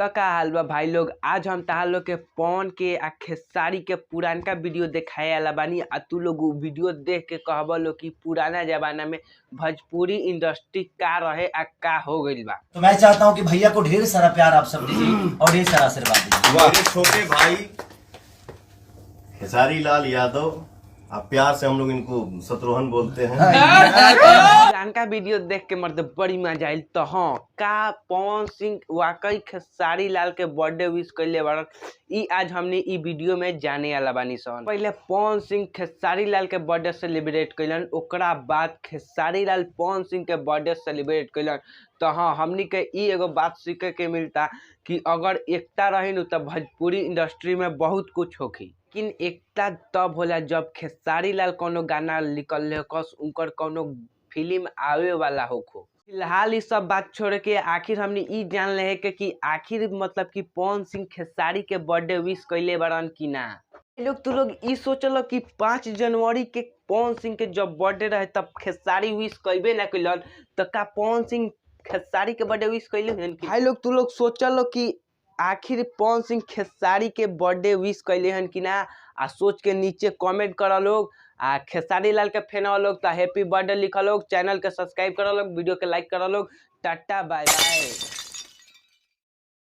तो का हाल बा भाई लोग। आज हम तहार लोग के पवन के आ खेसारी के पुरानका वीडियो दिखाए वाला बानी। आ तू लोग वीडियो देख के कहबो लो कि पुराना जमाना में भोजपुरी इंडस्ट्री का रहे आ का हो गइल बा। तो मैं चाहता हूं कि भैया को ढेर सारा प्यार आप सब दीजिए और ढेर सारा आशीर्वाद दीजिए। मेरे छोटे भाई खेसारी लाल यादव, आप प्यार से हम लोग इनको शत्रुघ्न बोलते हैं। पुरानका वीडियो देख के मर्द बड़ी मजा आइल। तो हाँ, का पवन सिंह वाकई खेसारी लाल के बर्थडे विश कइले बाड़न, ई आज हमने ई वीडियो में जाने वाला बानी सन। पहले पवन सिंह खेसारी लाल के बर्थडे सेलिब्रेट कइलन, ओकरा बाद खेसारी लाल पवन सिंह के बर्थडे सेलिब्रेट कइलन। तो हाँ, हमनी के ई एगो बात सीखे के मिलता कि अगर एकता रही न तो भोजपुरी इंडस्ट्री में बहुत कुछ होखी। लेकिन एकता तब होला जब खेसारी लाल कोनो गाना निकल कस उनकर कोनो फिल्म आवे वाला होखो। फिलहाल इस सब बात छोड़ के आखिर हमने ई जान ले कि आखिर मतलब कि पवन सिंह खेसारी के बर्थडे विश कइले बारन कि ना। लोग तू लोग ई सोचल कि 5 जनवरी के पवन सिंह के जब बर्थडे रहे तब खेसारी विश कइबे ना कइलन, तो का पवन सिंह खेसारी के बर्थडे विश कइले हन कि भाई लोग तू लोग सोचल कि आखिर पवन सिंह खेसारी के बर्थडे विश कइले हन कि ना। आ सोच के नीचे कमेंट करा लोग। आ खेसारी लाल के फैन लोग तो हैप्पी बर्थडे लिखा लोग, चैनल के सब्सक्राइब करा लोग, वीडियो के लाइक करा लोग। Tata bye by.